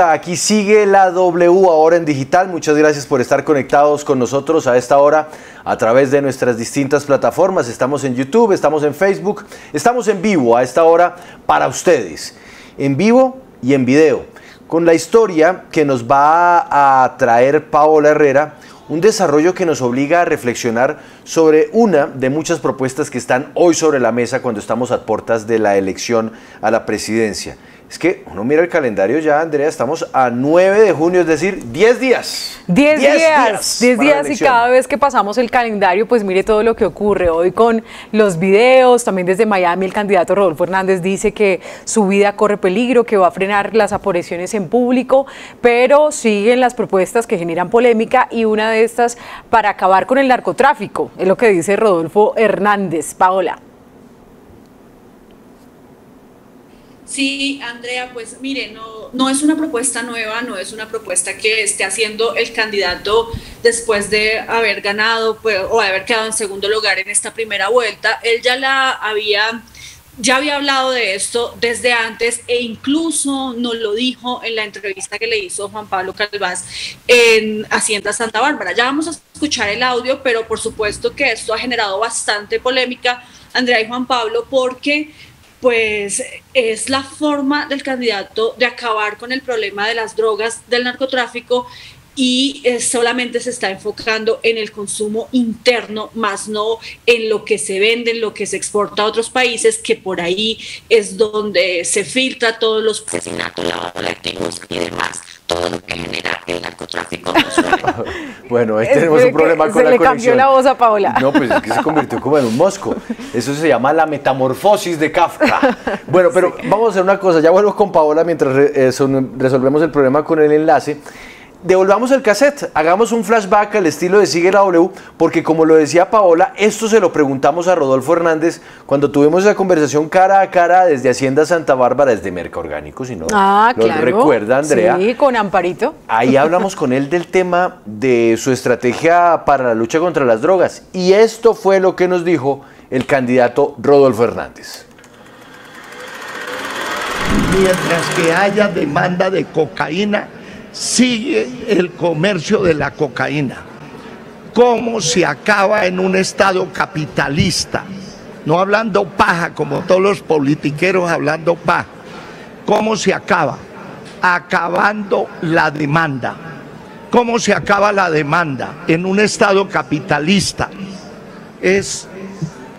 vuelta. Aquí sigue la W, ahora en digital. Muchas gracias por estar conectados con nosotros a esta hora a través de nuestras distintas plataformas. Estamos en YouTube, estamos en Facebook, estamos en vivo a esta hora para ustedes, en vivo y en video, con la historia que nos va a traer Paola Herrera, un desarrollo que nos obliga a reflexionar sobre una de muchas propuestas que están hoy sobre la mesa cuando estamos a puertas de la elección a la presidencia. Es que uno mira el calendario ya, Andrea, estamos a 9 de junio, es decir, 10 días. 10 días y cada vez que pasamos el calendario, pues mire todo lo que ocurre hoy con los videos. También desde Miami el candidato Rodolfo Hernández dice que su vida corre peligro, que va a frenar las apariciones en público, pero siguen las propuestas que generan polémica y una de estas para acabar con el narcotráfico, es lo que dice Rodolfo Hernández. Paola. Sí, Andrea, pues mire, no es una propuesta nueva, no es una propuesta que esté haciendo el candidato después de haber ganado pues, o haber quedado en segundo lugar en esta primera vuelta. Él ya había hablado de esto desde antes e incluso nos lo dijo en la entrevista que le hizo Juan Pablo Calvás en Hacienda Santa Bárbara. Ya vamos a escuchar el audio, pero por supuesto que esto ha generado bastante polémica, Andrea y Juan Pablo, porque pues es la forma del candidato de acabar con el problema de las drogas, del narcotráfico, y solamente se está enfocando en el consumo interno, más no en lo que se vende, en lo que se exporta a otros países, que por ahí es donde se filtra todos los asesinatos, lavado de activos y demás, todo lo que genera el narcotráfico. Bueno, ahí tenemos un problema con la conexión. Se le cambió la voz a Paola. No, pues es que se convirtió como en un mosco. Eso se llama la metamorfosis de Kafka. Bueno, pero vamos a hacer una cosa, ya vuelvo con Paola mientras resolvemos el problema con el enlace. Devolvamos el cassette, hagamos un flashback al estilo de Sigue la W, porque como lo decía Paola, esto se lo preguntamos a Rodolfo Hernández cuando tuvimos esa conversación cara a cara desde Hacienda Santa Bárbara, desde Mercaorgánico, si no lo recuerda, Andrea. Sí, con Amparito. Ahí hablamos con él del tema de su estrategia para la lucha contra las drogas, y esto fue lo que nos dijo el candidato Rodolfo Hernández. Mientras que haya demanda de cocaína, sigue el comercio de la cocaína. ¿Cómo se acaba en un estado capitalista? No hablando paja, como todos los politiqueros hablando paja. ¿Cómo se acaba? Acabando la demanda. ¿Cómo se acaba la demanda? En un estado capitalista. Es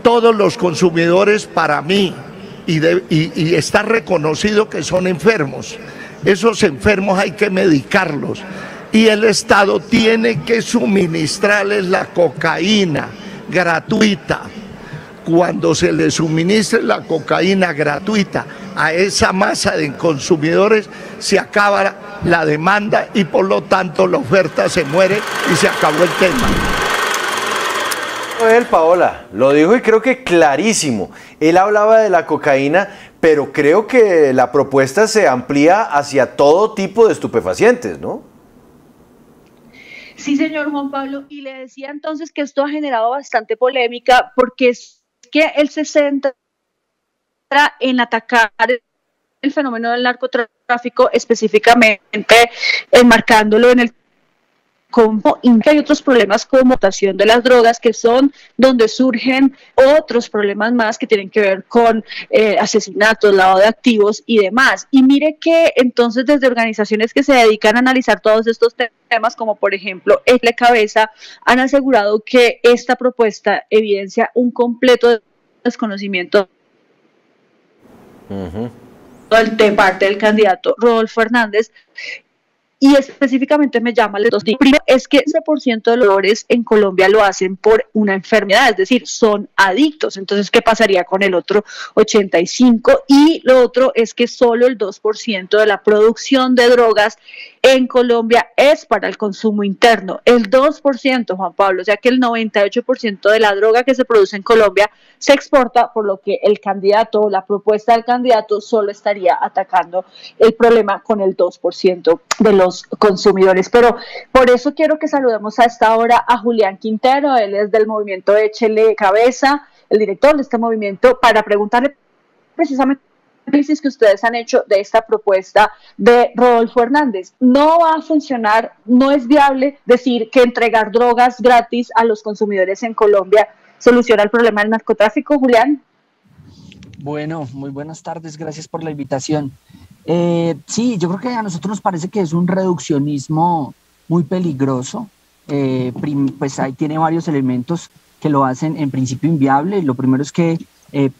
todos los consumidores para mí, y está reconocido que son enfermos. Esos enfermos hay que medicarlos y el Estado tiene que suministrarles la cocaína gratuita. Cuando se les suministre la cocaína gratuita a esa masa de consumidores, se acaba la demanda y por lo tanto la oferta se muere y se acabó el tema. Él, Paola, lo dijo y creo que clarísimo. Él hablaba de la cocaína, pero creo que la propuesta se amplía hacia todo tipo de estupefacientes, ¿no? Sí, señor Juan Pablo, y le decía entonces que esto ha generado bastante polémica porque es que él se centra en atacar el fenómeno del narcotráfico, específicamente enmarcándolo en el como hay otros problemas como mutación de las drogas, que son donde surgen otros problemas más que tienen que ver con asesinatos, lavado de activos y demás. Y mire que entonces desde organizaciones que se dedican a analizar todos estos temas, como por ejemplo ECLE Cabeza, han asegurado que esta propuesta evidencia un completo desconocimiento de parte del candidato Rodolfo Hernández. Y específicamente me llama los dos. Primero es que ese % de los dolores en Colombia lo hacen por una enfermedad, es decir, son adictos. Entonces, ¿qué pasaría con el otro 85%? Y lo otro es que solo el 2% de la producción de drogas en Colombia es para el consumo interno. El 2%, Juan Pablo, o sea que el 98% de la droga que se produce en Colombia se exporta, por lo que el candidato o la propuesta del candidato solo estaría atacando el problema con el 2% de los consumidores. Pero por eso quiero que saludemos a esta hora a Julián Quintero, él es del movimiento Échele Cabeza, el director de este movimiento, para preguntarle precisamente análisis que ustedes han hecho de esta propuesta de Rodolfo Hernández. No va a funcionar, no es viable decir que entregar drogas gratis a los consumidores en Colombia soluciona el problema del narcotráfico, Julián. Bueno, muy buenas tardes, gracias por la invitación. Sí, yo creo que a nosotros nos parece que es un reduccionismo muy peligroso. Pues ahí tiene varios elementos que lo hacen en principio inviable. Lo primero es que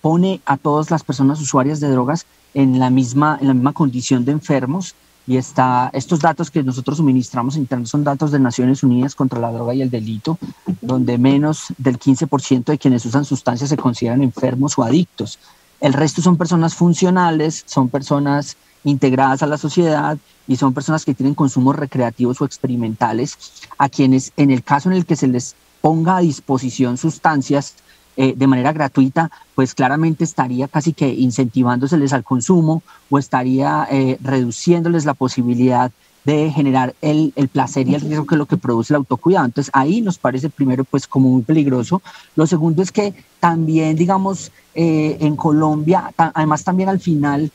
pone a todas las personas usuarias de drogas en la misma condición de enfermos, y estos datos que nosotros suministramos internos son datos de Naciones Unidas contra la droga y el delito, donde menos del 15% de quienes usan sustancias se consideran enfermos o adictos. El resto son personas funcionales, son personas integradas a la sociedad y son personas que tienen consumos recreativos o experimentales, a quienes en el caso en el que se les ponga a disposición sustancias de manera gratuita, pues claramente estaría casi que incentivándoseles al consumo o estaría reduciéndoles la posibilidad de generar el placer y el riesgo, que es lo que produce el autocuidado. Entonces ahí nos parece primero pues como muy peligroso. Lo segundo es que también, digamos, en Colombia, además también al final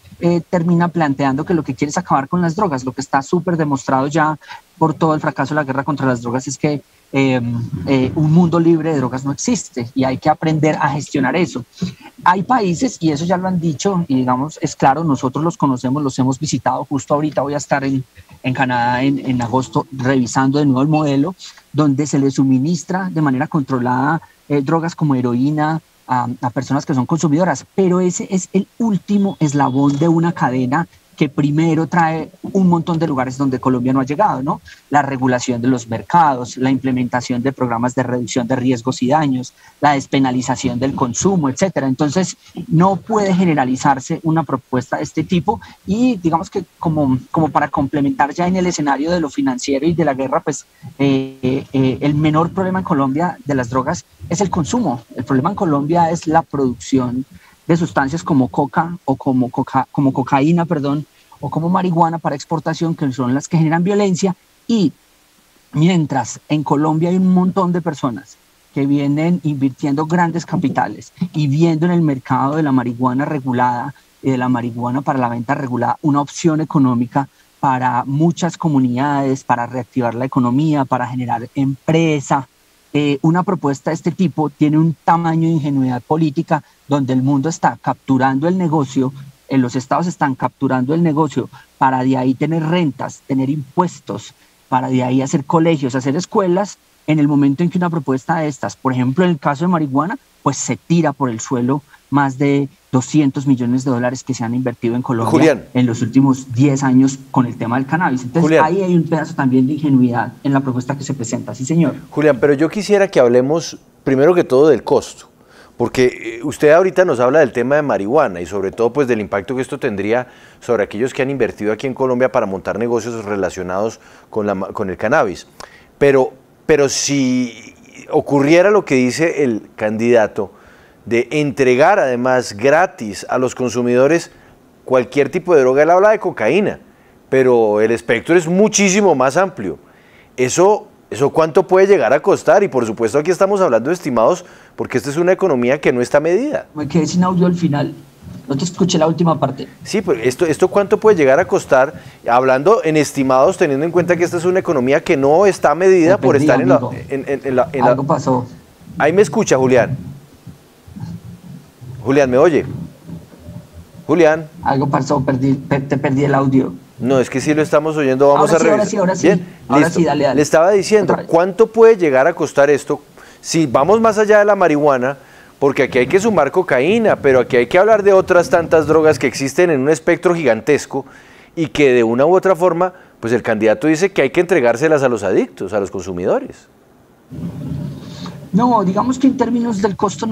termina planteando que lo que quiere es acabar con las drogas. Lo que está súper demostrado ya por todo el fracaso de la guerra contra las drogas es que un mundo libre de drogas no existe, y hay que aprender a gestionar eso. Hay países, y eso ya lo han dicho, y digamos, es claro, nosotros los conocemos, los hemos visitado. Justo ahorita voy a estar en Canadá en agosto revisando de nuevo el modelo, donde se le suministra de manera controlada drogas como heroína a personas que son consumidoras, pero ese es el último eslabón de una cadena que primero trae un montón de lugares donde Colombia no ha llegado, ¿no? La regulación de los mercados, la implementación de programas de reducción de riesgos y daños, la despenalización del consumo, etcétera. Entonces, no puede generalizarse una propuesta de este tipo, y digamos que como para complementar ya en el escenario de lo financiero y de la guerra, pues el menor problema en Colombia de las drogas es el consumo. El problema en Colombia es la producción de sustancias como coca o como cocaína, o como marihuana para exportación, que son las que generan violencia. Y mientras en Colombia hay un montón de personas que vienen invirtiendo grandes capitales y viendo en el mercado de la marihuana regulada y de la marihuana para la venta regulada una opción económica para muchas comunidades, para reactivar la economía, para generar empresa, una propuesta de este tipo tiene un tamaño de ingenuidad política, donde el mundo está capturando el negocio, los estados están capturando el negocio para de ahí tener rentas, tener impuestos, para de ahí hacer colegios, hacer escuelas, en el momento en que una propuesta de estas, por ejemplo en el caso de marihuana, pues se tira por el suelo más de 200 millones de dólares que se han invertido en Colombia, Julián, en los últimos 10 años con el tema del cannabis. Entonces, Julián, ahí hay un pedazo también de ingenuidad en la propuesta que se presenta. Sí, señor. Julián, pero yo quisiera que hablemos primero que todo del costo, porque usted ahorita nos habla del tema de marihuana y sobre todo pues del impacto que esto tendría sobre aquellos que han invertido aquí en Colombia para montar negocios relacionados con el cannabis. Pero si ocurriera lo que dice el candidato, de entregar además gratis a los consumidores cualquier tipo de droga, él habla de cocaína, pero el espectro es muchísimo más amplio. ¿Eso cuánto puede llegar a costar? Y por supuesto aquí estamos hablando de estimados, porque esta es una economía que no está medida. Me quedé sin audio al final, no te escuché la última parte. Sí, pero esto cuánto puede llegar a costar, hablando en estimados, teniendo en cuenta que esta es una economía que no está medida por estar en la... Algo pasó. Ahí me escucha, Julián. Julián, ¿me oye? Julián. Algo pasó, te perdí el audio. No, es que sí lo estamos oyendo, vamos a revisar. Ahora sí. Bien, ahora listo. Sí, dale. Le estaba diciendo, ¿cuánto puede llegar a costar esto? Si vamos más allá de la marihuana, porque aquí hay que sumar cocaína, pero aquí hay que hablar de otras tantas drogas que existen en un espectro gigantesco y que de una u otra forma, pues el candidato dice que hay que entregárselas a los adictos, a los consumidores. No, digamos que en términos del costo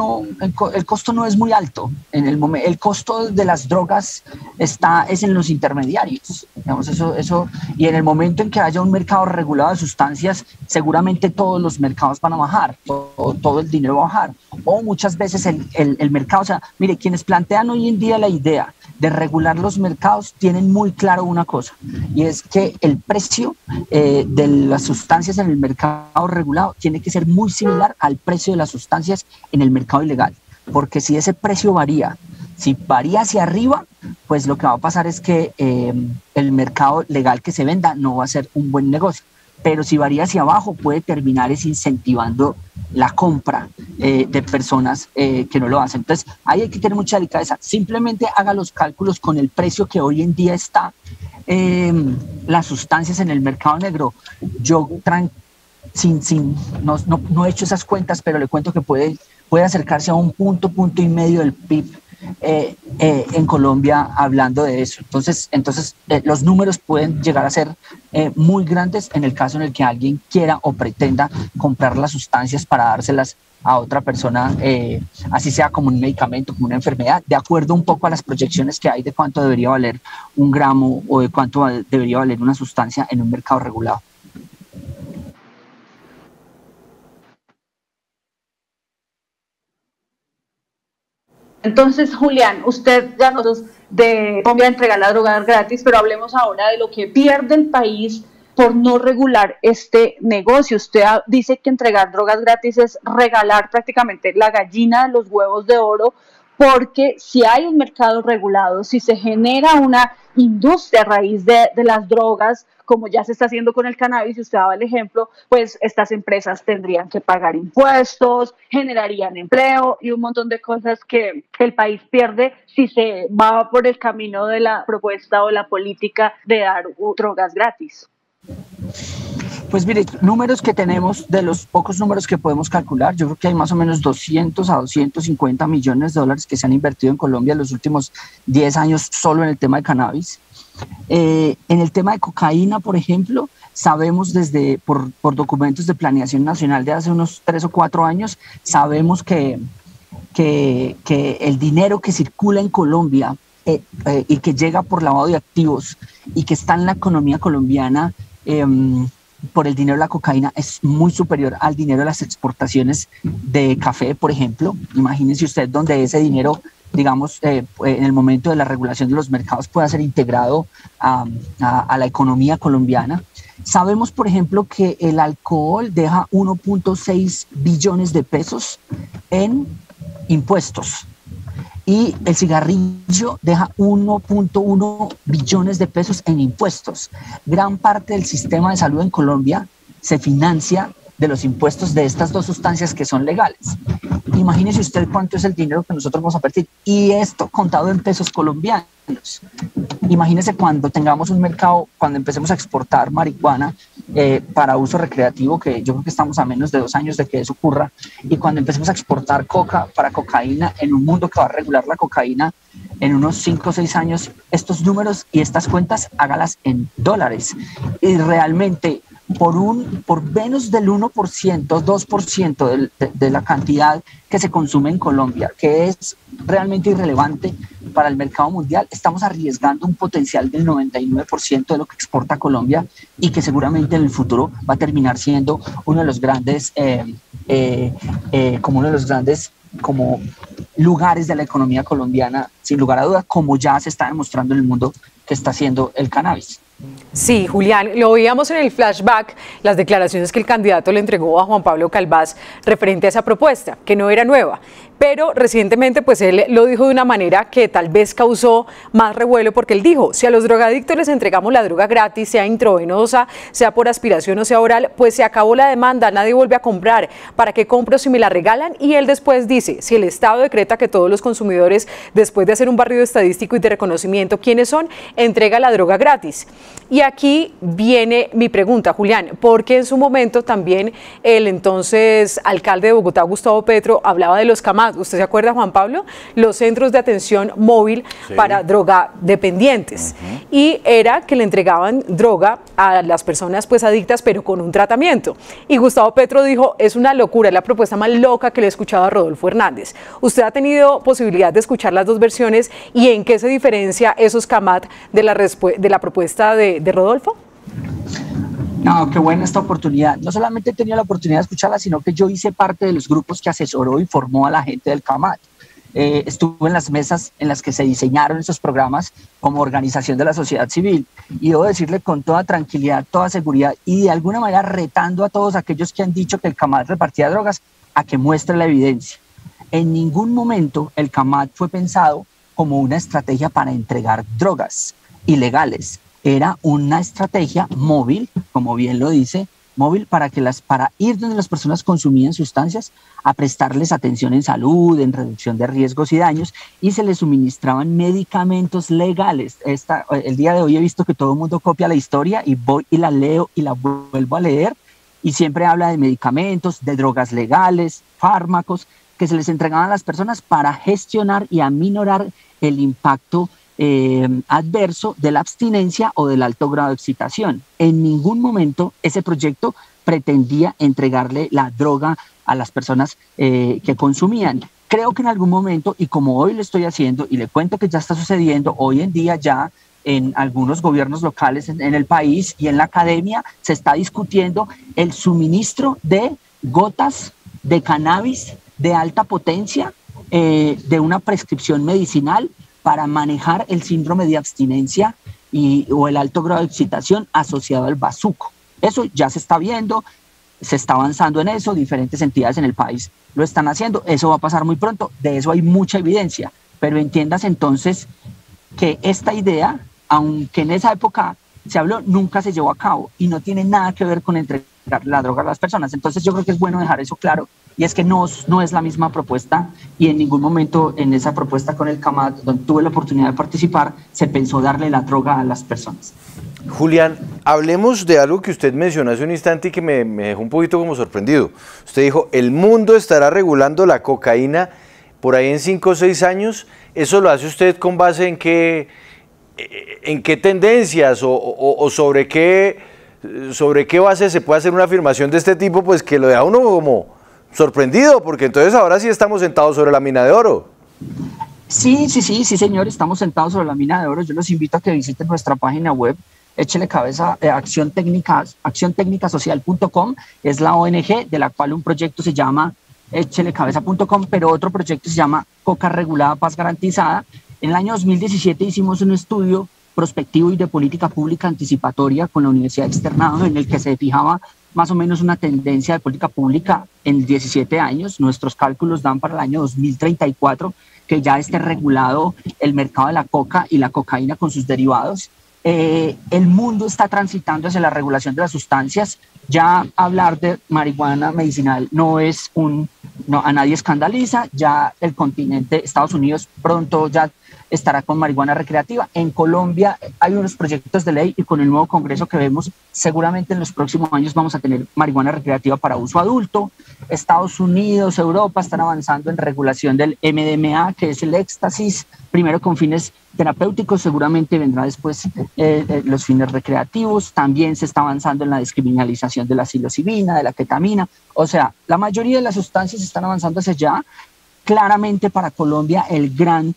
el costo no es muy alto. El costo de las drogas es en los intermediarios. Digamos, eso, y en el momento en que haya un mercado regulado de sustancias, seguramente todos los mercados van a bajar, todo el dinero va a bajar. O muchas veces el mercado, o sea, mire, quienes plantean hoy en día la idea de regular los mercados tienen muy claro una cosa, y es que el precio de las sustancias en el mercado regulado tiene que ser muy similar al precio de las sustancias en el mercado ilegal, porque si ese precio varía, si varía hacia arriba, pues lo que va a pasar es que el mercado legal que se venda no va a ser un buen negocio. Pero si varía hacia abajo puede terminar incentivando la compra de personas que no lo hacen. Entonces ahí hay que tener mucha delicadeza. Simplemente haga los cálculos con el precio que hoy en día está las sustancias en el mercado negro. Yo no he hecho esas cuentas, pero le cuento que puede acercarse a un punto y medio del PIB en Colombia hablando de eso. Entonces los números pueden llegar a ser muy grandes en el caso en el que alguien quiera o pretenda comprar las sustancias para dárselas a otra persona, así sea como un medicamento, como una enfermedad, de acuerdo un poco a las proyecciones que hay de cuánto debería valer un gramo o de cuánto debería valer una sustancia en un mercado regulado. Entonces, Julián, usted ya nos de Colombia entregar la droga gratis, pero hablemos ahora de lo que pierde el país por no regular este negocio. Usted dice que entregar drogas gratis es regalar prácticamente la gallina de los huevos de oro, porque si hay un mercado regulado, si se genera una industria a raíz de las drogas, como ya se está haciendo con el cannabis, y usted daba el ejemplo, pues estas empresas tendrían que pagar impuestos, generarían empleo y un montón de cosas que el país pierde si se va por el camino de la propuesta o la política de dar drogas gratis. Pues mire, números que tenemos, de los pocos números que podemos calcular, yo creo que hay más o menos 200 a 250 millones de dólares que se han invertido en Colombia en los últimos 10 años solo en el tema de cannabis. En el tema de cocaína, por ejemplo, sabemos por documentos de planeación nacional de hace unos 3 o 4 años, sabemos que el dinero que circula en Colombia y que llega por lavado de activos y que está en la economía colombiana por el dinero de la cocaína es muy superior al dinero de las exportaciones de café, por ejemplo. Imagínense usted donde ese dinero, digamos, en el momento de la regulación de los mercados pueda ser integrado a la economía colombiana. Sabemos, por ejemplo, que el alcohol deja 1.6 billones de pesos en impuestos y el cigarrillo deja 1.1 billones de pesos en impuestos. Gran parte del sistema de salud en Colombia se financia de los impuestos de estas dos sustancias que son legales. Imagínese usted cuánto es el dinero que nosotros vamos a perder, y esto contado en pesos colombianos. Imagínese cuando tengamos un mercado, cuando empecemos a exportar marihuana para uso recreativo, que yo creo que estamos a menos de 2 años de que eso ocurra, y cuando empecemos a exportar coca para cocaína en un mundo que va a regular la cocaína en unos 5 o 6 años, estos números y estas cuentas hágalas en dólares. Y realmente por menos del 1%, 2% de la cantidad que se consume en Colombia, que es realmente irrelevante para el mercado mundial, estamos arriesgando un potencial del 99% de lo que exporta Colombia y que seguramente en el futuro va a terminar siendo uno de los grandes, como lugares de la economía colombiana, sin lugar a dudas, como ya se está demostrando en el mundo que está haciendo el cannabis. Sí, Julián, lo veíamos en el flashback, las declaraciones que el candidato le entregó a Juan Pablo Calvás referente a esa propuesta, que no era nueva, pero recientemente pues él lo dijo de una manera que tal vez causó más revuelo, porque él dijo, si a los drogadictos les entregamos la droga gratis, sea intravenosa, sea por aspiración o sea oral, pues se acabó la demanda, nadie vuelve a comprar, ¿para qué compro si me la regalan? Y él después dice, si el Estado decreta que todos los consumidores, después de hacer un barrido estadístico y de reconocimiento quiénes son, entrega la droga gratis. Y aquí viene mi pregunta, Julián, porque en su momento también el entonces alcalde de Bogotá, Gustavo Petro, hablaba de los CAMAT. ¿Usted se acuerda, Juan Pablo? Los centros de atención móvil para drogadependientes. Y era que le entregaban droga a las personas pues adictas, pero con un tratamiento. Y Gustavo Petro dijo, es una locura, es la propuesta más loca que le he escuchado a Rodolfo Hernández. ¿Usted ha tenido posibilidad de escuchar las dos versiones y en qué se diferencia esos CAMAT de la propuesta de Rodolfo? No, qué buena esta oportunidad. No solamente he tenido la oportunidad de escucharla, sino que yo hice parte de los grupos que asesoró y formó a la gente del CAMAT. Estuve en las mesas en las que se diseñaron esos programas como organización de la sociedad civil, y debo decirle con toda tranquilidad, toda seguridad y de alguna manera retando a todos aquellos que han dicho que el CAMAT repartía drogas a que muestre la evidencia. En ningún momento el CAMAT fue pensado como una estrategia para entregar drogas ilegales. Era una estrategia móvil, como bien lo dice, móvil para ir donde las personas consumían sustancias, a prestarles atención en salud, en reducción de riesgos y daños, y se les suministraban medicamentos legales. El día de hoy he visto que todo el mundo copia la historia y voy y la leo y la vuelvo a leer, y siempre habla de medicamentos, de drogas legales, fármacos, que se les entregaban a las personas para gestionar y aminorar el impacto adverso de la abstinencia o del alto grado de excitación. En ningún momento ese proyecto pretendía entregarle la droga a las personas que consumían. Creo que en algún momento, y como hoy lo estoy haciendo, y le cuento que ya está sucediendo hoy en día ya en algunos gobiernos locales en el país y en la academia, se está discutiendo el suministro de gotas de cannabis de alta potencia, de una prescripción medicinal para manejar el síndrome de abstinencia o el alto grado de excitación asociado al bazuco. Eso ya se está viendo, se está avanzando en eso, diferentes entidades en el país lo están haciendo, eso va a pasar muy pronto, de eso hay mucha evidencia, pero entiendas entonces que esta idea, aunque en esa época se habló, nunca se llevó a cabo y no tiene nada que ver con entregar la droga a las personas. Entonces yo creo que es bueno dejar eso claro, y es que no es la misma propuesta, y en ningún momento en esa propuesta con el CAMAT, donde tuve la oportunidad de participar, se pensó darle la droga a las personas. Julián, hablemos de algo que usted mencionó hace un instante y que me dejó un poquito como sorprendido. Usted dijo, el mundo estará regulando la cocaína por ahí en 5 o 6 años. ¿Eso lo hace usted con base en qué tendencias o sobre qué base se puede hacer una afirmación de este tipo, pues que lo deja uno como sorprendido, porque entonces ahora sí estamos sentados sobre la mina de oro? Sí, señor, estamos sentados sobre la mina de oro. Yo los invito a que visiten nuestra página web, échele cabeza, acciontecnicasocial.com, es la ONG de la cual un proyecto se llama échelecabeza.com, pero otro proyecto se llama Coca Regulada, Paz Garantizada. En el año 2017 hicimos un estudio prospectivo y de política pública anticipatoria con la Universidad Externado, en el que se fijaba más o menos una tendencia de política pública en 17 años. Nuestros cálculos dan para el año 2034 que ya esté regulado el mercado de la coca y la cocaína con sus derivados. El mundo está transitando hacia la regulación de las sustancias. Ya hablar de marihuana medicinal a nadie escandaliza. Ya el continente, Estados Unidos, pronto ya estará con marihuana recreativa. En Colombia hay unos proyectos de ley, y con el nuevo Congreso que vemos, seguramente en los próximos años vamos a tener marihuana recreativa para uso adulto. Estados Unidos, Europa están avanzando en regulación del MDMA, que es el éxtasis, primero con fines terapéuticos, seguramente vendrá después los fines recreativos. También se está avanzando en la descriminalización de la psilocibina, de la ketamina. O sea, la mayoría de las sustancias están avanzando hacia allá. Claramente para Colombia el gran,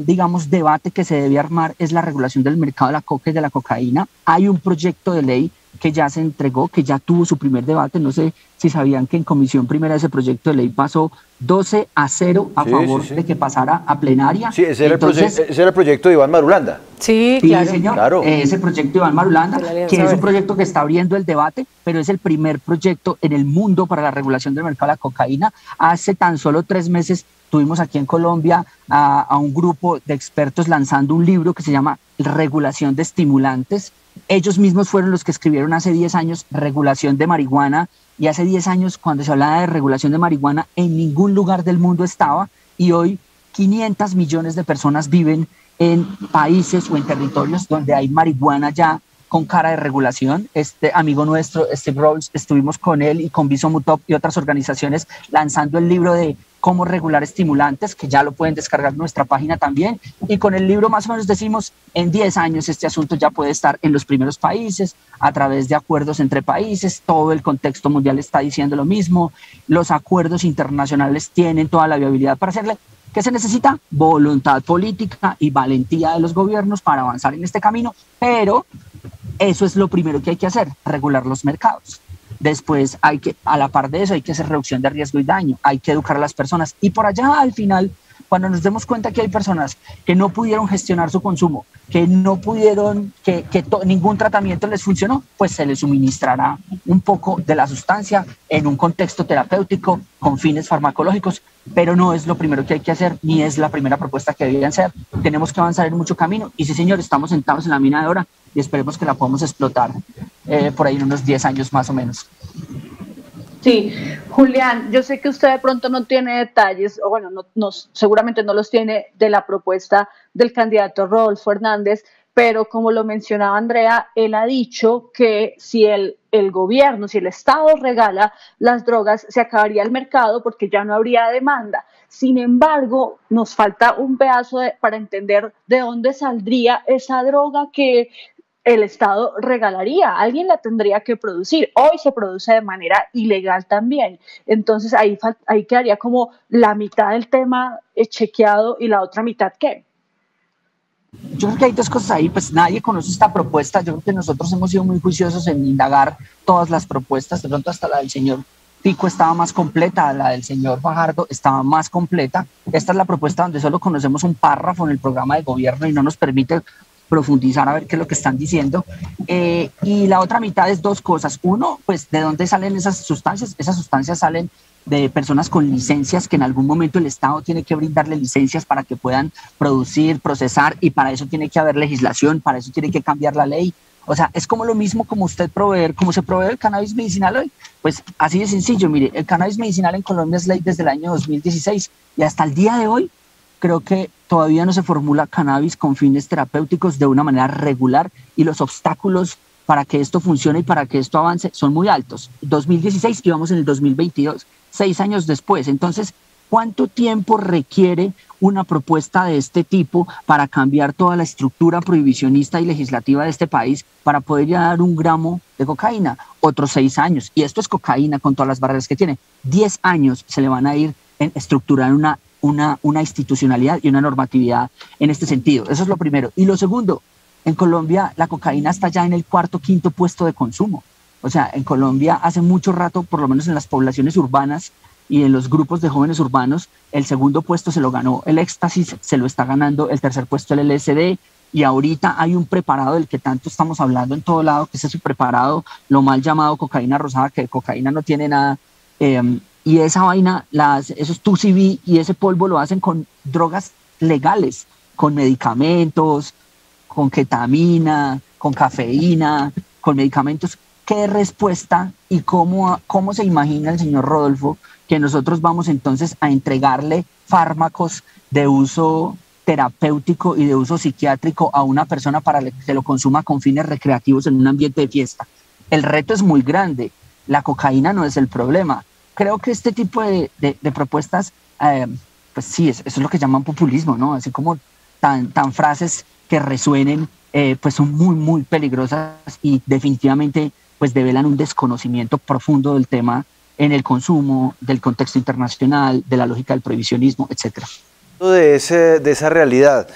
digamos, debate que se debe armar es la regulación del mercado de la coca y de la cocaína. Hay un proyecto de ley que ya se entregó, que ya tuvo su primer debate. No sé si sabían que en comisión primera ese proyecto de ley pasó 12-0 a favor de que pasara a plenaria. Sí, ese era el proyecto de Iván Marulanda. Sí, claro. Señor, claro. Ese proyecto de Iván Marulanda, que es un proyecto que está abriendo el debate, pero es el primer proyecto en el mundo para la regulación del mercado de la cocaína. Hace tan solo 3 meses tuvimos aquí en Colombia a un grupo de expertos lanzando un libro que se llama Regulación de Estimulantes. Ellos mismos fueron los que escribieron hace 10 años regulación de marihuana, y hace 10 años, cuando se hablaba de regulación de marihuana, en ningún lugar del mundo estaba, y hoy 500 millones de personas viven en países o en territorios donde hay marihuana ya con cara de regulación. Este amigo nuestro, Steve Rawls, estuvimos con él y con Visomutop y otras organizaciones lanzando el libro de cómo regular estimulantes, que ya lo pueden descargar en nuestra página también, y con el libro más o menos decimos, en 10 años este asunto ya puede estar en los primeros países, a través de acuerdos entre países. Todo el contexto mundial está diciendo lo mismo, los acuerdos internacionales tienen toda la viabilidad para hacerle. ¿Qué se necesita? Voluntad política y valentía de los gobiernos para avanzar en este camino, pero eso es lo primero que hay que hacer, regular los mercados. Después a la par de eso hay que hacer reducción de riesgo y daño, hay que educar a las personas, y por allá al final, Cuando nos demos cuenta que hay personas que no pudieron gestionar su consumo, que no pudieron, ningún tratamiento les funcionó, pues se les suministrará un poco de la sustancia en un contexto terapéutico con fines farmacológicos, pero no es lo primero que hay que hacer, ni es la primera propuesta que deberían ser. Tenemos que avanzar en mucho camino y sí, señor, estamos sentados en la mina de oro y esperemos que la podamos explotar por ahí en unos 10 años más o menos. Sí, Julián, yo sé que usted de pronto no tiene detalles, o bueno, seguramente no los tiene de la propuesta del candidato Rodolfo Hernández, pero como lo mencionaba Andrea, él ha dicho que si el gobierno, si el Estado regala las drogas, se acabaría el mercado porque ya no habría demanda. Sin embargo, nos falta un pedazo para entender de dónde saldría esa droga que el Estado regalaría, alguien la tendría que producir. Hoy se produce de manera ilegal también. Entonces ahí quedaría como la mitad del tema chequeado y la otra mitad ¿qué? Yo creo que hay dos cosas ahí, pues nadie conoce esta propuesta. Yo creo que nosotros hemos sido muy juiciosos en indagar todas las propuestas, de pronto hasta la del señor Pico estaba más completa, la del señor Fajardo estaba más completa. Esta es la propuesta donde solo conocemos un párrafo en el programa de gobierno y no nos permite profundizar a ver qué es lo que están diciendo. Y la otra mitad es dos cosas. Uno, pues, ¿de dónde salen esas sustancias? Esas sustancias salen de personas con licencias, que en algún momento el Estado tiene que brindarle licencias para que puedan producir, procesar, y para eso tiene que haber legislación, para eso tiene que cambiar la ley. O sea, es como lo mismo como usted como se provee el cannabis medicinal hoy. Pues así de sencillo, mire, el cannabis medicinal en Colombia es ley desde el año 2016 y hasta el día de hoy creo que todavía no se formula cannabis con fines terapéuticos de una manera regular y los obstáculos para que esto funcione y para que esto avance son muy altos. 2016 y vamos en el 2022, 6 años después. Entonces, ¿cuánto tiempo requiere una propuesta de este tipo para cambiar toda la estructura prohibicionista y legislativa de este país para poder ya dar 1 gramo de cocaína? Otros 6 años. Y esto es cocaína con todas las barreras que tiene. 10 años se le van a ir en estructurar una institucionalidad y una normatividad en este sentido. Eso es lo primero. Y lo segundo, en Colombia la cocaína está ya en el 4º, 5º puesto de consumo. O sea, en Colombia hace mucho rato, por lo menos en las poblaciones urbanas y en los grupos de jóvenes urbanos, el 2º puesto se lo ganó el éxtasis, se lo está ganando el 3er puesto el LSD, y ahorita hay un preparado del que tanto estamos hablando en todo lado, que es ese preparado, lo mal llamado cocaína rosada, que de cocaína no tiene nada, y esa vaina, esos 2CB y ese polvo lo hacen con drogas legales, con medicamentos, con ketamina, con cafeína, con medicamentos. ¿Qué respuesta y cómo se imagina el señor Rodolfo que nosotros vamos entonces a entregarle fármacos de uso terapéutico y de uso psiquiátrico a una persona para que lo consuma con fines recreativos en un ambiente de fiesta? El reto es muy grande, la cocaína no es el problema. Creo que este tipo de propuestas, pues sí, eso es lo que llaman populismo, ¿no? Así como tan frases que resuenen, pues son muy, muy peligrosas y definitivamente pues develan un desconocimiento profundo del tema en el consumo, del contexto internacional, de la lógica del prohibicionismo, etcétera. De esa realidad,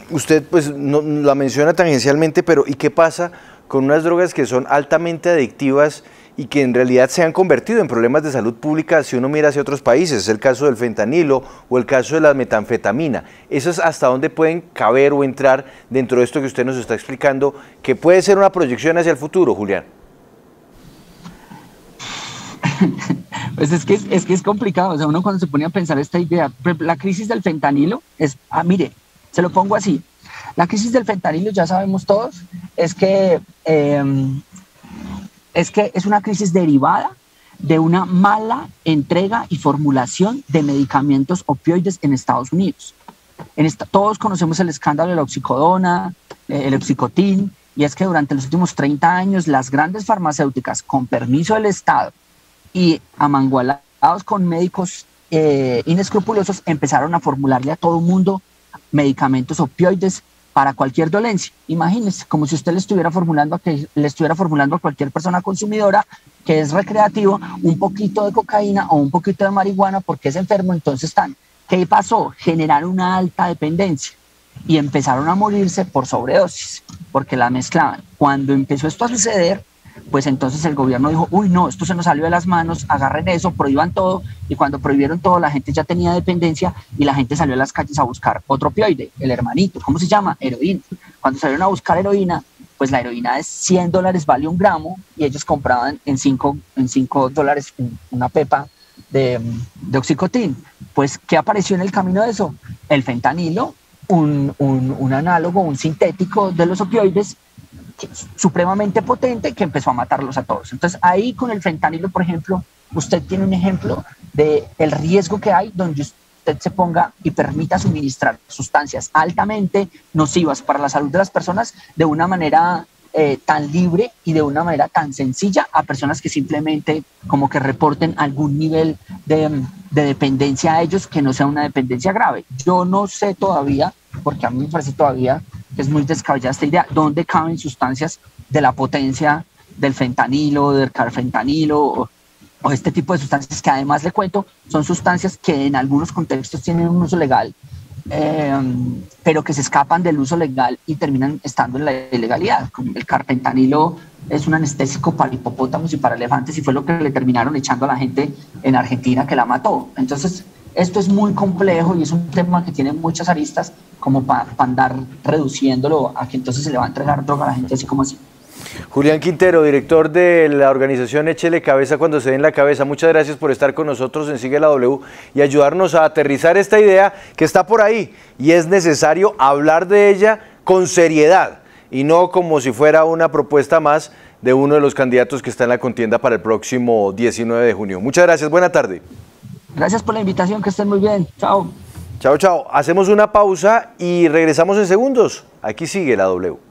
usted pues no la menciona tangencialmente, pero ¿y qué pasa con unas drogas que son altamente adictivas y que en realidad se han convertido en problemas de salud pública si uno mira hacia otros países? Es el caso del fentanilo o el caso de la metanfetamina. ¿Eso es hasta dónde pueden caber o entrar dentro de esto que usted nos está explicando, que puede ser una proyección hacia el futuro, Julián? Pues es que es complicado. O sea, uno cuando se pone a pensar esta idea, la crisis del fentanilo es, mire, se lo pongo así, la crisis del fentanilo, ya sabemos todos, es que es una crisis derivada de una mala entrega y formulación de medicamentos opioides en Estados Unidos. Todos conocemos el escándalo de la oxicodona, el oxicotin, y es que durante los últimos 30 años las grandes farmacéuticas, con permiso del Estado y amangualados con médicos inescrupulosos, empezaron a formularle a todo el mundo medicamentos opioides para cualquier dolencia. Imagínense, como si usted le estuviera formulando a cualquier persona consumidora que es recreativo un poquito de cocaína o un poquito de marihuana porque es enfermo. Entonces, ¿qué pasó? Generaron una alta dependencia y empezaron a morirse por sobredosis porque la mezclaban. Cuando empezó esto a suceder, pues entonces el gobierno dijo, uy, no, esto se nos salió de las manos, agarren eso, prohíban todo, y cuando prohibieron todo, la gente ya tenía dependencia y la gente salió a las calles a buscar otro opioide, el hermanito, ¿cómo se llama? Heroína. Cuando salieron a buscar heroína, pues la heroína es $100, vale 1 gramo, y ellos compraban en $5 una pepa de oxicotín. Pues, ¿qué apareció en el camino de eso? El fentanilo, un análogo, un sintético de los opioides, supremamente potente, que empezó a matarlos a todos. Entonces ahí con el fentanilo, por ejemplo, usted tiene un ejemplo de el riesgo que hay donde usted se ponga y permita suministrar sustancias altamente nocivas para la salud de las personas de una manera tan libre y de una manera tan sencilla a personas que simplemente como que reporten algún nivel de dependencia a ellos que no sea una dependencia grave. Yo no sé todavía, porque a mí me parece todavía que es muy descabellada esta idea, dónde caben sustancias de la potencia del fentanilo, del carfentanilo o este tipo de sustancias que además le cuento, son sustancias que en algunos contextos tienen un uso legal, pero que se escapan del uso legal y terminan estando en la ilegalidad. Como el carfentanilo es un anestésico para hipopótamos y para elefantes y fue lo que le terminaron echando a la gente en Argentina que la mató. Entonces, esto es muy complejo y es un tema que tiene muchas aristas como para andar reduciéndolo a que entonces se le va a entregar droga a la gente así como así. Julián Quintero, director de la organización Échele Cabeza cuando se dé en la cabeza, muchas gracias por estar con nosotros en Sigue la W y ayudarnos a aterrizar esta idea que está por ahí y es necesario hablar de ella con seriedad y no como si fuera una propuesta más de uno de los candidatos que está en la contienda para el próximo 19 de junio. Muchas gracias, buena tarde. Gracias por la invitación, que estén muy bien. Chao. Chao, chao. Hacemos una pausa y regresamos en segundos. Aquí sigue la W.